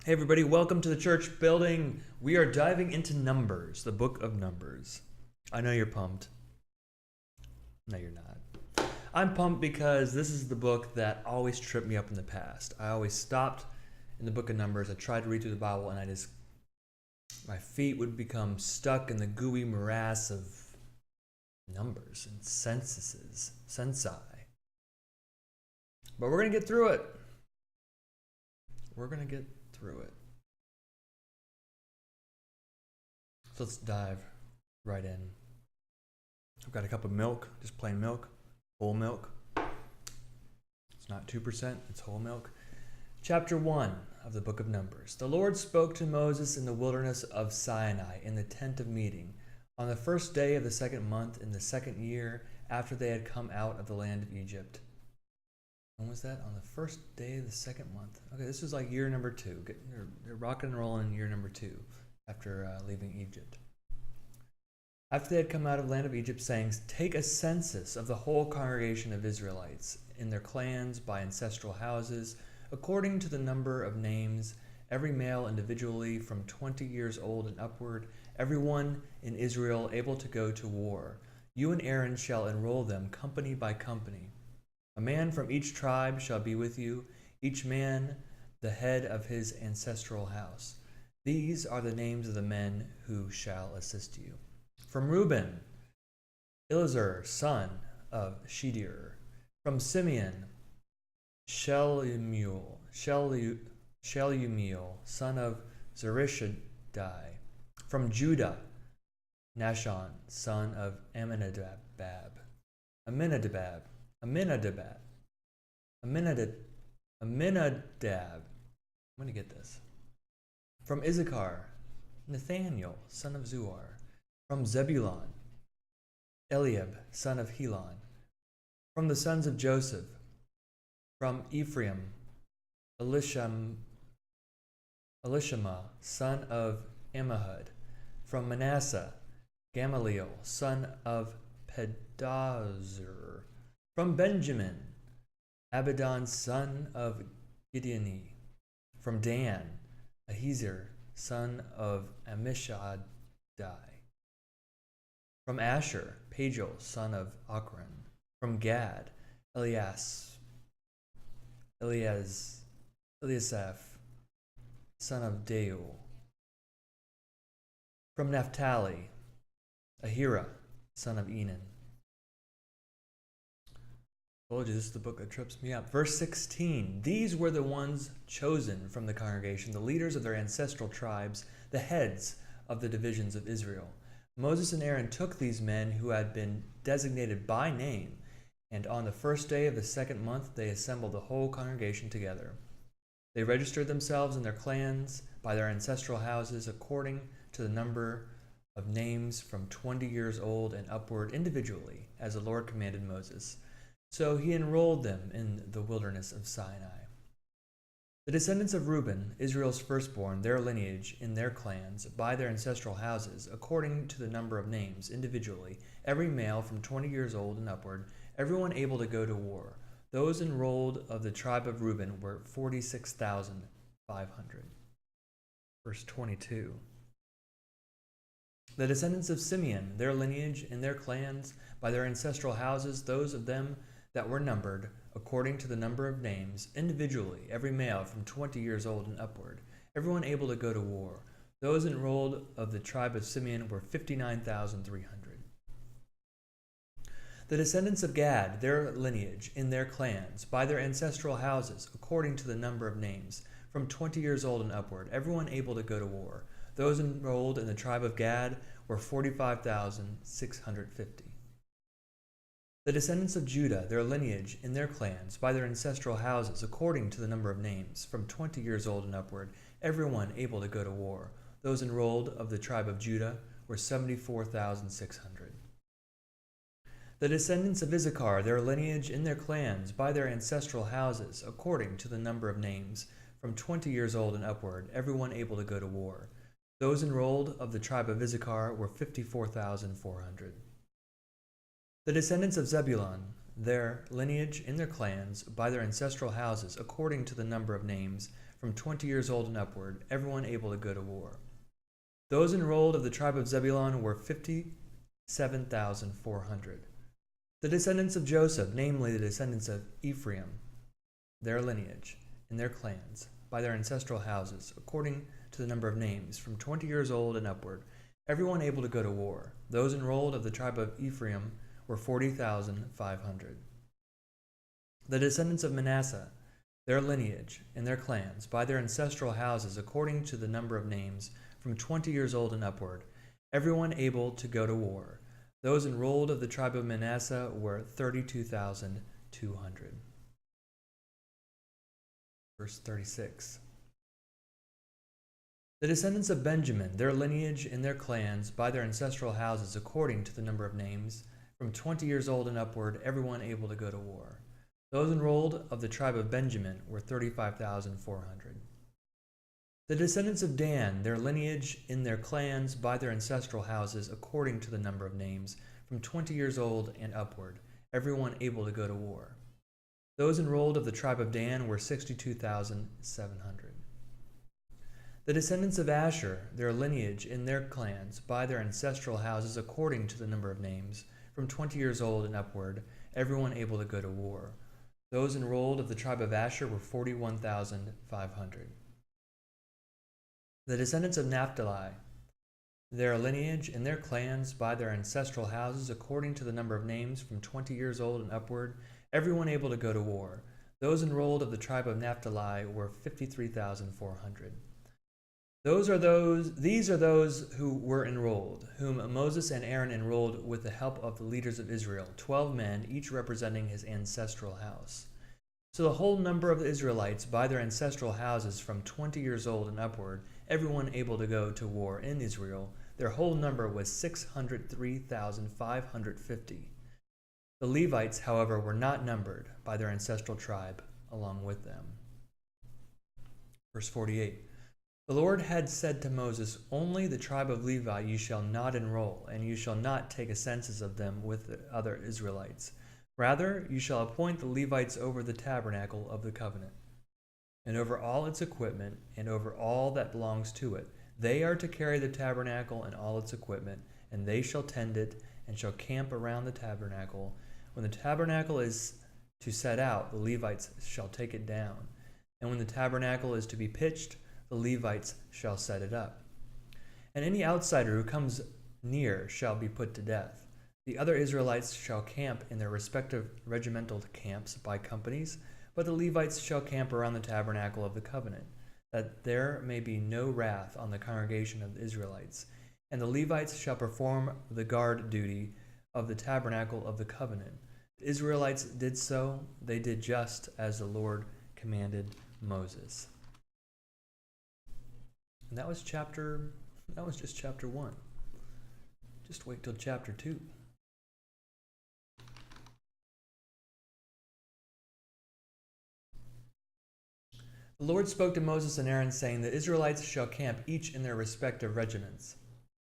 Hey everybody, welcome to the church building. We are diving into Numbers, the book of Numbers. I know you're pumped. No, you're not. I'm pumped because this is the book that always tripped me up in the past. I always stopped in the book of Numbers. I tried to read through the Bible and my feet would become stuck in the gooey morass of numbers and sensi. But we're going to get through it. We're going to get through it. So let's dive right in. I've got a cup of milk, just plain milk, whole milk. It's not 2%, it's whole milk. Chapter 1 of the book of Numbers. The Lord spoke to Moses in the wilderness of Sinai in the tent of meeting on the first day of the second month in the second year after they had come out of the land of Egypt. When was that? On the first day of the second month. Okay, this was like year number 2. They're rocking and rolling year number 2 after leaving Egypt. After they had come out of the land of Egypt, saying, "Take a census of the whole congregation of Israelites in their clans by ancestral houses, according to the number of names, every male individually from 20 years old and upward, everyone in Israel able to go to war. You and Aaron shall enroll them company by company. A man from each tribe shall be with you, each man the head of his ancestral house. These are the names of the men who shall assist you. From Reuben, Elizur, son of Shedeur. From Simeon, Shelumiel, son of Zurishaddai. From Judah, Nahshon, son of Amminadab. I'm going to get this. From Issachar, Nathaniel, son of Zuar. From Zebulun, Eliab, son of Helon. From the sons of Joseph, from Ephraim, Elishama, son of Ammihud. From Manasseh, Gamaliel, son of Pedahzur. From Benjamin, Abidan, son of Gideoni. From Dan, Ahiezer, son of Ammishaddai. From Asher, Pagiel, son of Ochran. From Gad, Eliasaph, son of Deuel. From Naphtali, Ahira, son of Enan. Told you this is the book that trips me up. Verse 16, these were the ones chosen from the congregation, the leaders of their ancestral tribes, the heads of the divisions of Israel. Moses and Aaron took these men who had been designated by name, and on the first day of the second month they assembled the whole congregation together. They registered themselves and their clans by their ancestral houses according to the number of names from 20 years old and upward individually, as the Lord commanded Moses. So he enrolled them in the wilderness of Sinai. The descendants of Reuben, Israel's firstborn, their lineage in their clans, by their ancestral houses, according to the number of names, individually, every male from 20 years old and upward, everyone able to go to war. Those enrolled of the tribe of Reuben were 46,500. Verse 22. The descendants of Simeon, their lineage in their clans, by their ancestral houses, those of them that were numbered, according to the number of names, individually, every male from 20 years old and upward, everyone able to go to war. Those enrolled of the tribe of Simeon were 59,300. The descendants of Gad, their lineage in their clans, by their ancestral houses, according to the number of names, from 20 years old and upward, everyone able to go to war. Those enrolled in the tribe of Gad were 45,650. The descendants of Judah, their lineage in their clans, by their ancestral houses, according to the number of names, from 20 years old and upward, everyone able to go to war. Those enrolled of the tribe of Judah were 74,600. The descendants of Issachar, their lineage in their clans, by their ancestral houses, according to the number of names, from 20 years old and upward, everyone able to go to war. Those enrolled of the tribe of Issachar were 54,400. The descendants of Zebulun, their lineage in their clans, by their ancestral houses, according to the number of names, from 20 years old and upward, everyone able to go to war. Those enrolled of the tribe of Zebulun were 57,400. The descendants of Joseph, namely the descendants of Ephraim, their lineage, and their clans, by their ancestral houses, according to the number of names, from 20 years old and upward, everyone able to go to war. Those enrolled of the tribe of Ephraim were 40,500. The descendants of Manasseh, their lineage, and their clans, by their ancestral houses, according to the number of names, from 20 years old and upward, everyone able to go to war. Those enrolled of the tribe of Manasseh were 32,200. Verse 36. The descendants of Benjamin, their lineage and their clans, by their ancestral houses, according to the number of names, from 20 years old and upward, everyone able to go to war. Those enrolled of the tribe of Benjamin were 35,400. The descendants of Dan, their lineage in their clans, by their ancestral houses, according to the number of names, from 20 years old and upward, everyone able to go to war. Those enrolled of the tribe of Dan were 62,700. The descendants of Asher, their lineage in their clans, by their ancestral houses, according to the number of names, from 20 years old and upward, everyone able to go to war. Those enrolled of the tribe of Asher were 41,500. The descendants of Naphtali, their lineage and their clans, by their ancestral houses, according to the number of names, from 20 years old and upward, everyone able to go to war. Those enrolled of the tribe of Naphtali were 53,400. These are those who were enrolled, whom Moses and Aaron enrolled with the help of the leaders of Israel, 12 men, each representing his ancestral house. So the whole number of the Israelites by their ancestral houses from 20 years old and upward, everyone able to go to war in Israel, their whole number was 603,550. The Levites, however, were not numbered by their ancestral tribe along with them. Verse 48. The Lord had said to Moses, only the tribe of Levi you shall not enroll, and you shall not take a census of them with the other Israelites. Rather, you shall appoint the Levites over the tabernacle of the covenant, and over all its equipment, and over all that belongs to it. They are to carry the tabernacle and all its equipment, and they shall tend it, and shall camp around the tabernacle. When the tabernacle is to set out, the Levites shall take it down. And when the tabernacle is to be pitched, the Levites shall set it up. And any outsider who comes near shall be put to death. The other Israelites shall camp in their respective regimental camps by companies, but the Levites shall camp around the tabernacle of the covenant, that there may be no wrath on the congregation of the Israelites. And the Levites shall perform the guard duty of the tabernacle of the covenant. The Israelites did so, they did just as the Lord commanded Moses. And that was just chapter 1. Just wait till chapter 2. The Lord spoke to Moses and Aaron, saying, the Israelites shall camp each in their respective regiments,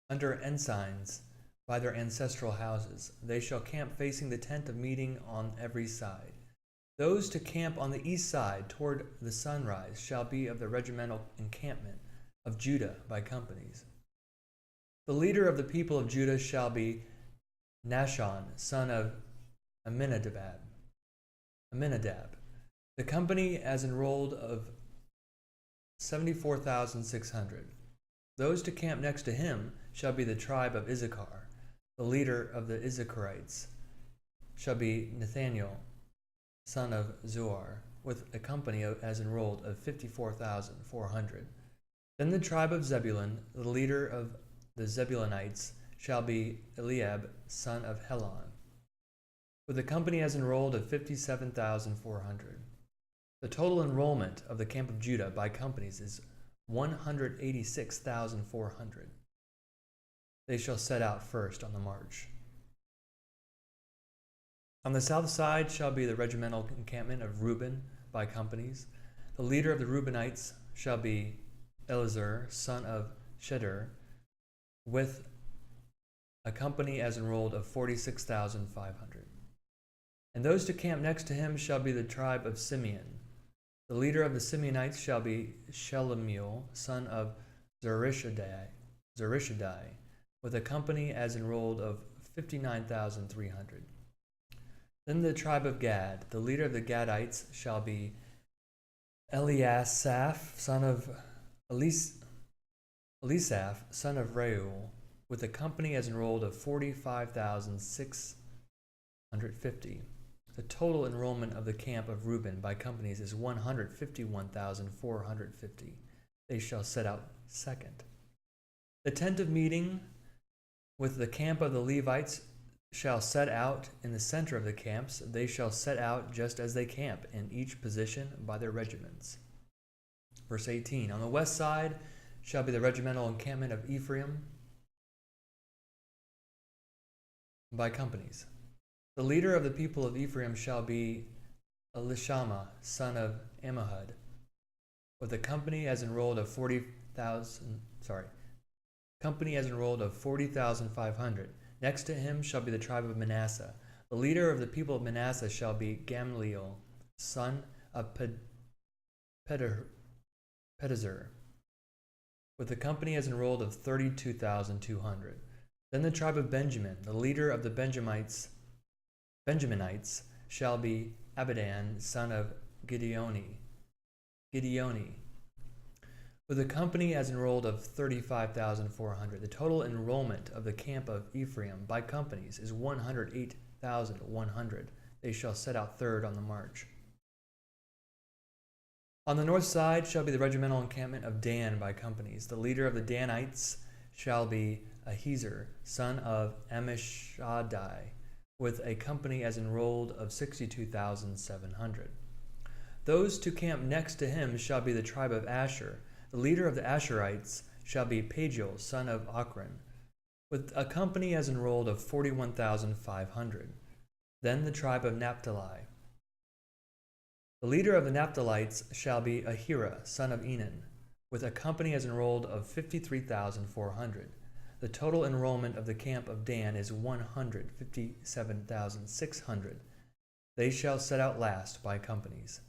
under ensigns by their ancestral houses. They shall camp facing the tent of meeting on every side. Those to camp on the east side toward the sunrise shall be of the regimental encampment of Judah by companies. The leader of the people of Judah shall be Nahshon, son of Amminadab. The company as enrolled of 74,600. Those to camp next to him shall be the tribe of Issachar. The leader of the Issacharites shall be Nathaniel, son of Zuar, with a company as enrolled of 54,400. Then the tribe of Zebulun, the leader of the Zebulunites, shall be Eliab, son of Helon, with a company as enrolled of 57,400. The total enrollment of the camp of Judah by companies is 186,400. They shall set out first on the march. On the south side shall be the regimental encampment of Reuben by companies. The leader of the Reubenites shall be Elizur, son of Shedeur, with a company as enrolled of 46,500. And those to camp next to him shall be the tribe of Simeon. The leader of the Simeonites shall be Shelumiel, son of Zurishaddai, with a company as enrolled of 59,300. Then the tribe of Gad, the leader of the Gadites shall be Eliasaph, son of Reuel, with a company as enrolled of 45,650. The total enrollment of the camp of Reuben by companies is 151,450. They shall set out second. The tent of meeting with the camp of the Levites shall set out in the center of the camps. They shall set out just as they camp, in each position by their regiments. Verse 18, on the west side shall be the regimental encampment of Ephraim by companies. The leader of the people of Ephraim shall be Elishama, son of Ammihud, with a company as enrolled of 40,500. Next to him shall be the tribe of Manasseh. The leader of the people of Manasseh shall be Gamliel, son of Pedazur, with a company as enrolled of 32,200. Then the tribe of Benjamin, the leader of the Benjaminites shall be Abidan, son of Gideoni, with a company as enrolled of 35,400. The total enrollment of the camp of Ephraim by companies is 108,100. They shall set out third on the march. On the north side shall be the regimental encampment of Dan by companies. The leader of the Danites shall be Ahiezer, son of Ammishaddai, with a company as enrolled of 62,700. Those to camp next to him shall be the tribe of Asher. The leader of the Asherites shall be Pagiel, son of Ochran, with a company as enrolled of 41,500. Then the tribe of Naphtali. The leader of the Naphtalites shall be Ahira, son of Enan, with a company as enrolled of 53,400. The total enrollment of the camp of Dan is 157,600. They shall set out last by companies.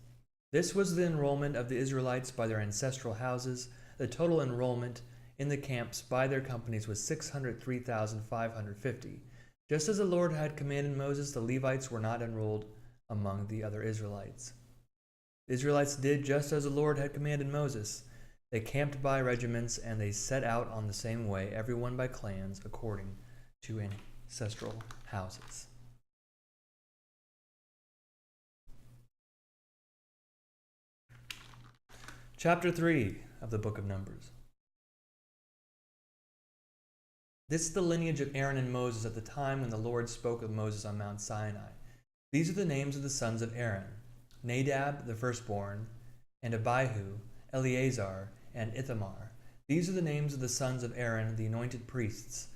This was the enrollment of the Israelites by their ancestral houses. The total enrollment in the camps by their companies was 603,550. Just as the Lord had commanded Moses, the Levites were not enrolled among the other Israelites. The Israelites did just as the Lord had commanded Moses. They camped by regiments, and they set out on the same way, everyone by clans, according to ancestral houses. Chapter 3 of the Book of Numbers. This is the lineage of Aaron and Moses at the time when the Lord spoke with Moses on Mount Sinai. These are the names of the sons of Aaron: Nadab, the firstborn, and Abihu, Eleazar, and Ithamar. These are the names of the sons of Aaron, the anointed priests,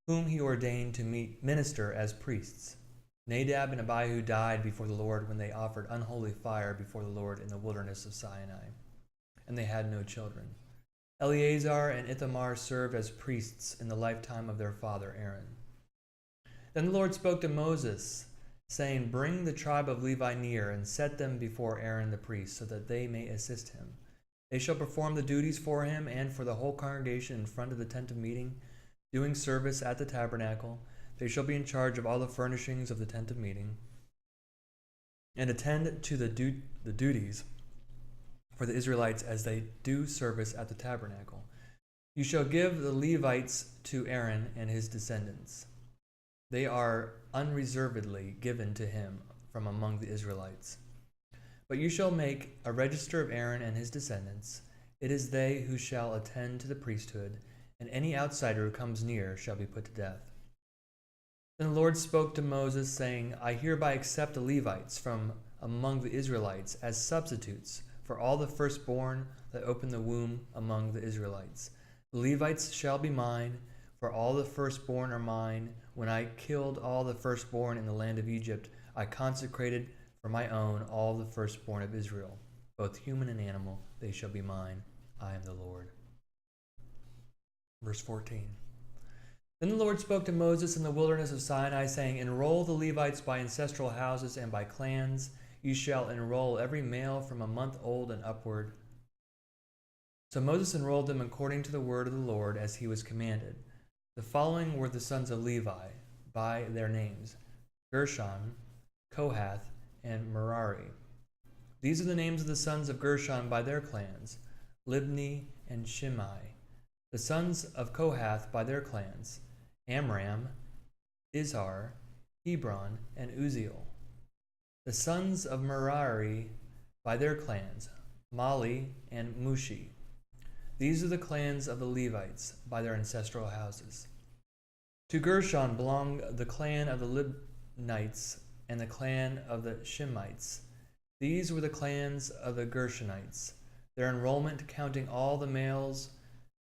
whom he ordained to minister as priests. Nadab and Abihu died before the Lord when they offered unholy fire before the Lord in the wilderness of Sinai, and they had no children. Eleazar and Ithamar served as priests in the lifetime of their father Aaron. Then the Lord spoke to Moses, saying, "Bring the tribe of Levi near and set them before Aaron the priest, so that they may assist him. They shall perform the duties for him and for the whole congregation in front of the tent of meeting, doing service at the tabernacle. They shall be in charge of all the furnishings of the tent of meeting, and attend to the duties for the Israelites as they do service at the tabernacle. You shall give the Levites to Aaron and his descendants. They are unreservedly given to him from among the Israelites. But you shall make a register of Aaron and his descendants. It is they who shall attend to the priesthood, and any outsider who comes near shall be put to death." Then the Lord spoke to Moses, saying, "I hereby accept the Levites from among the Israelites as substitutes for all the firstborn that open the womb among the Israelites. The Levites shall be mine, for all the firstborn are mine. When I killed all the firstborn in the land of Egypt, I consecrated for my own all the firstborn of Israel, both human and animal. They shall be mine. I am the Lord." Verse 14. Then the Lord spoke to Moses in the wilderness of Sinai, saying, "Enroll the Levites by ancestral houses and by clans. you shall enroll every male from a month old and upward. So Moses enrolled them according to the word of the Lord as he was commanded. The following were the sons of Levi, by their names: Gershon, Kohath, and Merari. These are the names of the sons of Gershon by their clans: Libni and Shimei. The sons of Kohath by their clans: Amram, Izhar, Hebron, and Uzziel. The sons of Merari by their clans: Mali and Mushi. These are the clans of the Levites by their ancestral houses. To Gershon belonged the clan of the Libnites and the clan of the Shimeites. These were the clans of the Gershonites. Their enrollment, counting all the males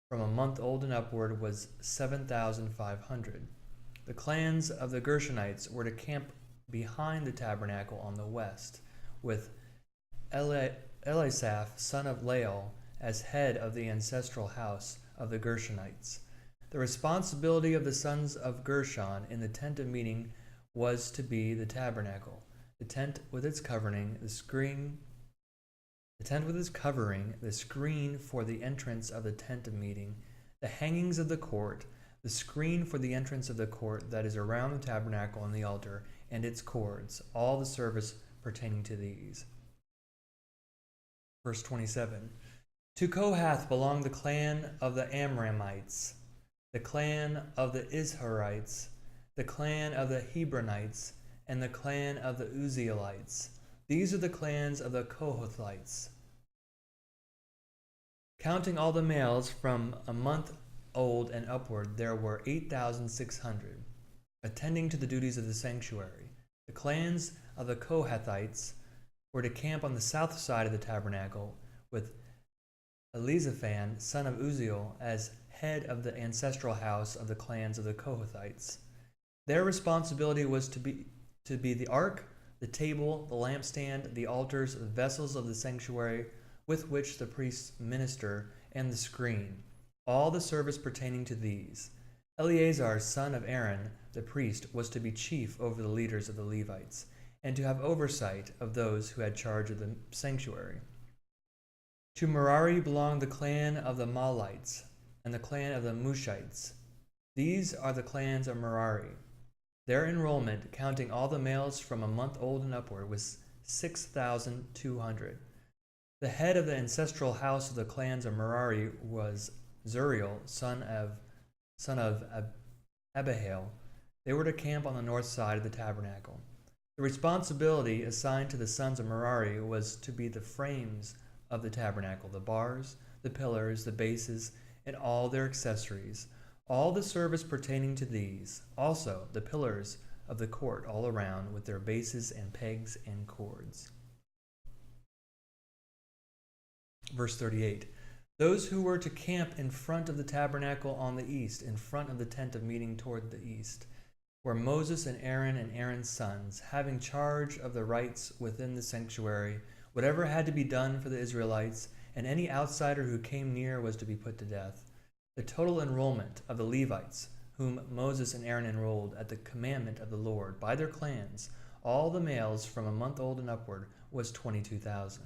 from a month old and upward, was 7,500. The clans of the Gershonites were to camp behind the tabernacle on the west, with Elisaph, son of Lael, as head of the ancestral house of the Gershonites. The responsibility of the sons of Gershon in the tent of meeting was to be the tabernacle, the tent with its covering, the screen for the entrance of the tent of meeting, the hangings of the court, the screen for the entrance of the court that is around the tabernacle and the altar, and its cords, all the service pertaining to these. Verse 27. To Kohath belonged the clan of the Amramites, the clan of the Izharites, the clan of the Hebronites, and the clan of the Uzzielites. These are the clans of the Kohathites. Counting all the males from a month old and upward, there were 8,600, attending to the duties of the sanctuary. The clans of the Kohathites were to camp on the south side of the tabernacle, with Elizaphan, son of Uzziel, as head of the ancestral house of the clans of the Kohathites. Their responsibility was to be the ark, the table, the lampstand, the altars, the vessels of the sanctuary with which the priests minister, and the screen, all the service pertaining to these. Eleazar, son of Aaron, the priest, was to be chief over the leaders of the Levites, and to have oversight of those who had charge of the sanctuary. To Merari belonged the clan of the Malites and the clan of the Mushites. These are the clans of Merari. Their enrollment, counting all the males from a month old and upward, was 6,200. The head of the ancestral house of the clans of Merari was Zuriel, son of Abihail. They were to camp on the north side of the tabernacle. The responsibility assigned to the sons of Merari was to be the frames of the tabernacle, the bars, the pillars, the bases, and all their accessories, all the service pertaining to these, also the pillars of the court all around, with their bases and pegs and cords. Verse 38. Those who were to camp in front of the tabernacle on the east, in front of the tent of meeting toward the east, were Moses and Aaron's sons, having charge of the rites within the sanctuary. Whatever had to be done for the Israelites, and any outsider who came near was to be put to death. The total enrollment of the Levites, whom Moses and Aaron enrolled at the commandment of the Lord by their clans, all the males from a month old and upward, was 22,000.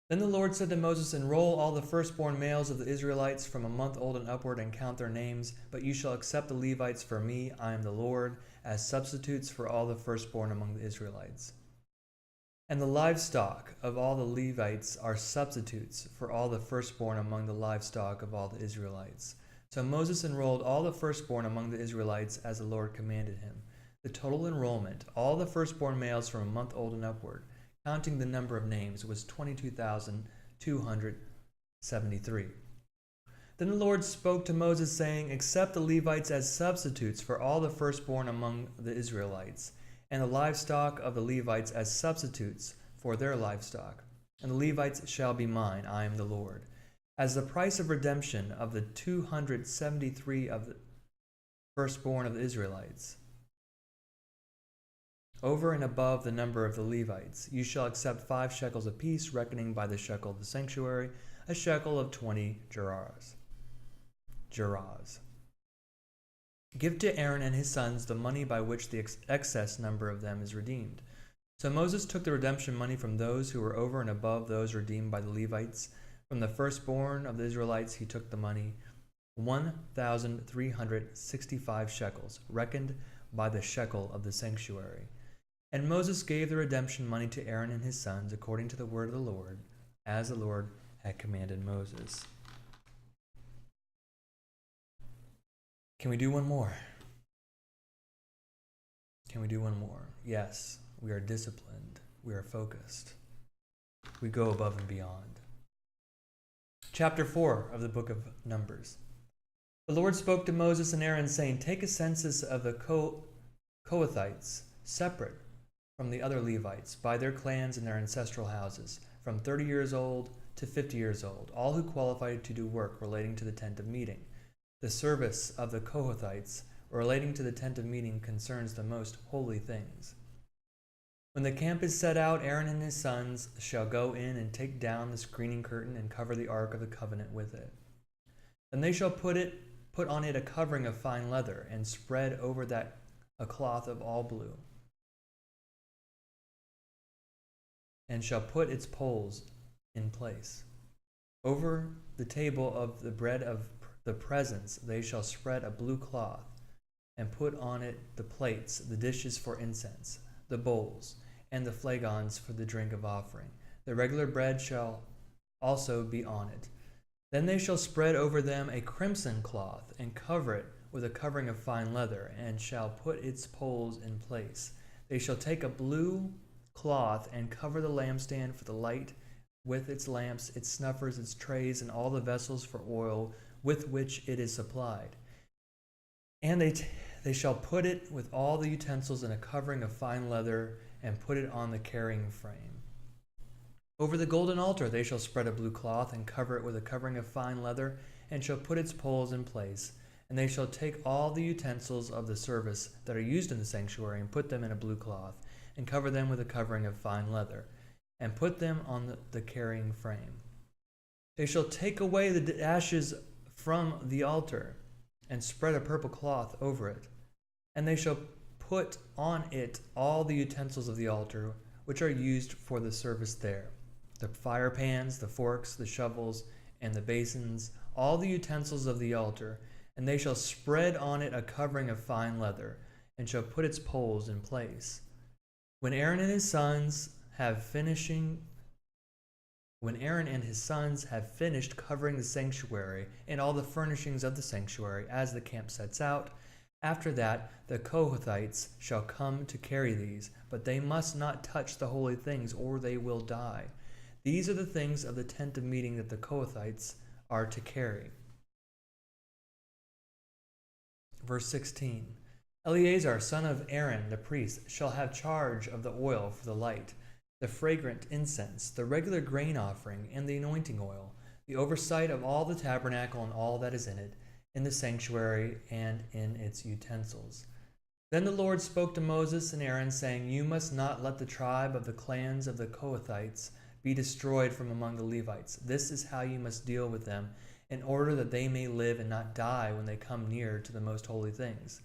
Then the Lord said to Moses, enroll all the firstborn males of the Israelites from a month old and upward, and count their names, but you shall accept the Levites for me, I am the Lord, as substitutes for all the firstborn among the Israelites. And the livestock of all the Levites are substitutes for all the firstborn among the livestock of all the Israelites. So Moses enrolled all the firstborn among the Israelites as the Lord commanded him. The total enrollment, all the firstborn males from a month old and upward, counting the number of names, was 22,273. Then the Lord spoke to Moses, saying, accept the Levites as substitutes for all the firstborn among the Israelites, and the livestock of the Levites as substitutes for their livestock. And the Levites shall be mine, I am the Lord. As the price of redemption of the 273 of the firstborn of the Israelites, over and above the number of the Levites, you shall accept 5 shekels apiece, reckoning by the shekel of the sanctuary, a shekel of 20 gerahs. Give to Aaron and his sons the money by which the excess number of them is redeemed. So Moses took the redemption money from those who were over and above those redeemed by the Levites. From the firstborn of the Israelites he took the money, 1,365 shekels, reckoned by the shekel of the sanctuary. And Moses gave the redemption money to Aaron and his sons according to the word of the Lord, as the Lord had commanded Moses. Can we do one more? Can we do one more? Yes, we are disciplined. We are focused. We go above and beyond. Chapter 4 of the book of Numbers. The Lord spoke to Moses and Aaron, saying, Take a census of the Kohathites, separate from the other Levites, by their clans and their ancestral houses, from 30 years old to 50 years old, all who qualified to do work relating to the tent of meeting. The service of the Kohathites relating to the tent of meeting concerns the most holy things. When the camp is set out, Aaron and his sons shall go in and take down the screening curtain and cover the ark of the covenant with it. Then they shall put on it a covering of fine leather, and spread over that a cloth of all blue, and shall put its poles in place. Over the table of the bread of the presence they shall spread a blue cloth, and put on it the plates, the dishes for incense, the bowls, and the flagons for the drink of offering. The regular bread shall also be on it. Then they shall spread over them a crimson cloth, and cover it with a covering of fine leather, and shall put its poles in place. They shall take a blue cloth and cover the lampstand for the light with its lamps, its snuffers, its trays, and all the vessels for oil with which it is supplied. And they shall put it with all the utensils in a covering of fine leather, and put it on the carrying frame. Over the golden altar they shall spread a blue cloth, and cover it with a covering of fine leather, and shall put its poles in place. And they shall take all the utensils of the service that are used in the sanctuary, and put them in a blue cloth, and cover them with a covering of fine leather, and put them on the carrying frame. They shall take away the ashes from the altar, and spread a purple cloth over it. And they shall put on it all the utensils of the altar, which are used for the service there, the fire pans, the forks, the shovels, and the basins, all the utensils of the altar. And they shall spread on it a covering of fine leather, and shall put its poles in place. When Aaron and his sons have finished covering the sanctuary and all the furnishings of the sanctuary as the camp sets out, after that the Kohathites shall come to carry these, but they must not touch the holy things, or they will die. These are the things of the tent of meeting that the Kohathites are to carry. Verse 16. Eleazar, son of Aaron, the priest, shall have charge of the oil for the light, the fragrant incense, the regular grain offering, and the anointing oil, the oversight of all the tabernacle and all that is in it, in the sanctuary and in its utensils. Then the Lord spoke to Moses and Aaron, saying, You must not let the tribe of the clans of the Kohathites be destroyed from among the Levites. This is how you must deal with them, in order that they may live and not die when they come near to the most holy things.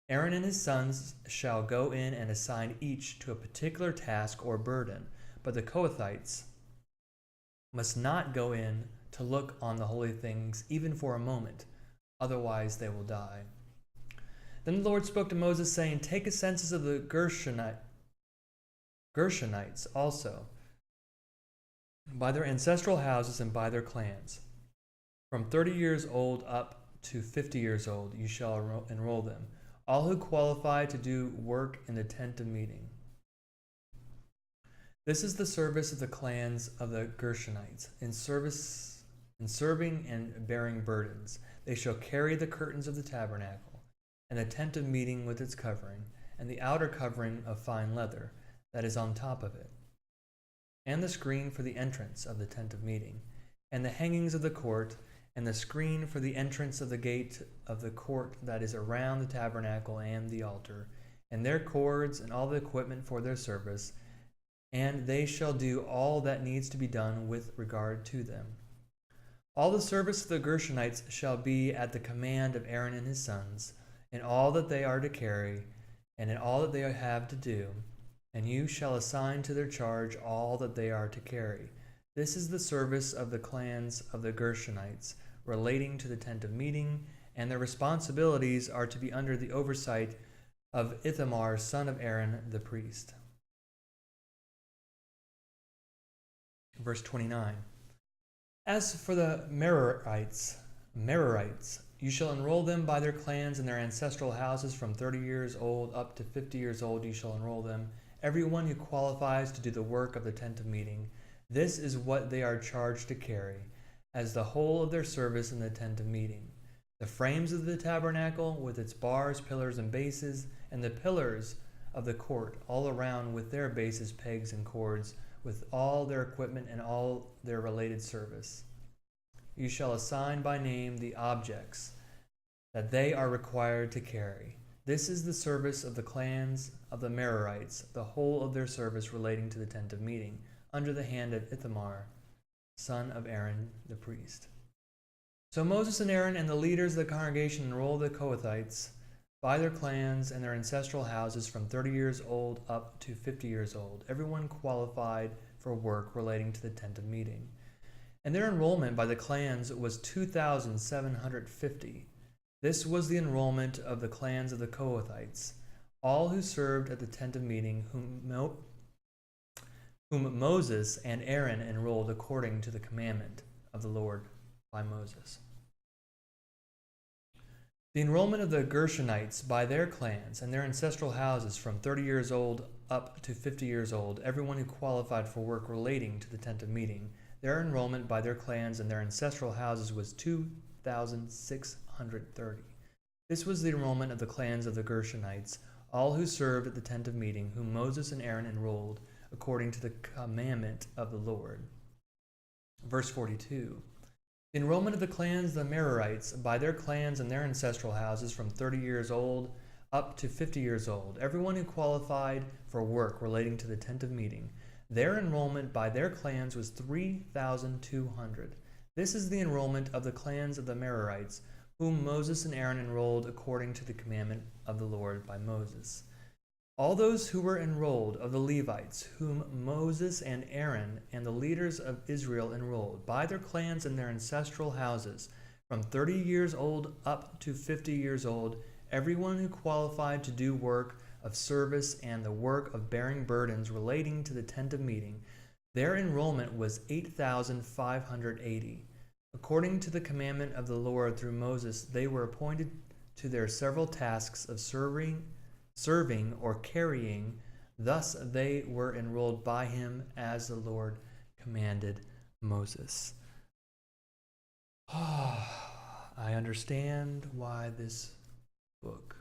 Aaron and his sons shall go in and assign each to a particular task or burden, but the Kohathites must not go in to look on the holy things even for a moment, otherwise they will die. Then the Lord spoke to Moses, saying, Take a census of the Gershonites also, by their ancestral houses and by their clans. From 30 years old up to 50 years old you shall enroll them, all who qualify to do work in the tent of meeting. This is the service of the clans of the Gershonites, in serving and bearing burdens. They shall carry the curtains of the tabernacle, and the tent of meeting with its covering, and the outer covering of fine leather that is on top of it, and the screen for the entrance of the tent of meeting, and the hangings of the court, and the screen for the entrance of the gate of the court that is around the tabernacle and the altar, and their cords and all the equipment for their service, and they shall do all that needs to be done with regard to them. All the service of the Gershonites shall be at the command of Aaron and his sons, in all that they are to carry, and in all that they have to do, and you shall assign to their charge all that they are to carry. This is the service of the clans of the Gershonites relating to the tent of meeting, and their responsibilities are to be under the oversight of Ithamar, son of Aaron, the priest. Verse 29. As for the Merarites, you shall enroll them by their clans and their ancestral houses. From 30 years old up to 50 years old you shall enroll them, everyone who qualifies to do the work of the tent of meeting. This is what they are charged to carry, as the whole of their service in the tent of meeting: the frames of the tabernacle with its bars, pillars, and bases, and the pillars of the court all around with their bases, pegs, and cords, with all their equipment and all their related service. You shall assign by name the objects that they are required to carry. This is the service of the clans of the Merarites, the whole of their service relating to the tent of meeting, under the hand of Ithamar, son of Aaron the priest. So Moses and Aaron and the leaders of the congregation enrolled the Kohathites by their clans and their ancestral houses from 30 years old up to 50 years old, everyone qualified for work relating to the tent of meeting. And their enrollment by the clans was 2,750. This was the enrollment of the clans of the Kohathites, all who served at the tent of meeting, whom Moses and Aaron enrolled according to the commandment of the Lord by Moses. The enrollment of the Gershonites by their clans and their ancestral houses from 30 years old up to 50 years old, everyone who qualified for work relating to the tent of meeting, their enrollment by their clans and their ancestral houses was 2,630. This was the enrollment of the clans of the Gershonites, all who served at the tent of meeting, whom Moses and Aaron enrolled according to the commandment of the Lord. Verse 42. The enrollment of the clans of the Merarites by their clans and their ancestral houses from 30 years old up to 50 years old, everyone who qualified for work relating to the tent of meeting, their enrollment by their clans was 3,200. This is the enrollment of the clans of the Merarites, whom Moses and Aaron enrolled according to the commandment of the Lord by Moses. All those who were enrolled of the Levites, whom Moses and Aaron and the leaders of Israel enrolled by their clans and their ancestral houses, from 30 years old up to 50 years old, everyone who qualified to do work of service and the work of bearing burdens relating to the tent of meeting, their enrollment was 8,580. According to the commandment of the Lord through Moses, they were appointed to their several tasks of serving or carrying. Thus they were enrolled by him as the Lord commanded Moses. I understand why this book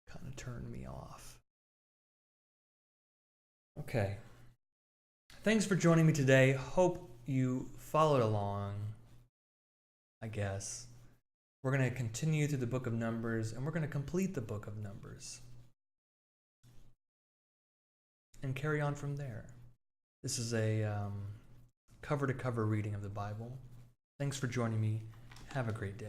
kind of turned me off. Okay. Thanks for joining me today. Hope you followed along, I guess. We're going to continue through the book of Numbers, and we're going to complete the book of Numbers and carry on from there. This is a cover-to-cover reading of the Bible. Thanks for joining me. Have a great day.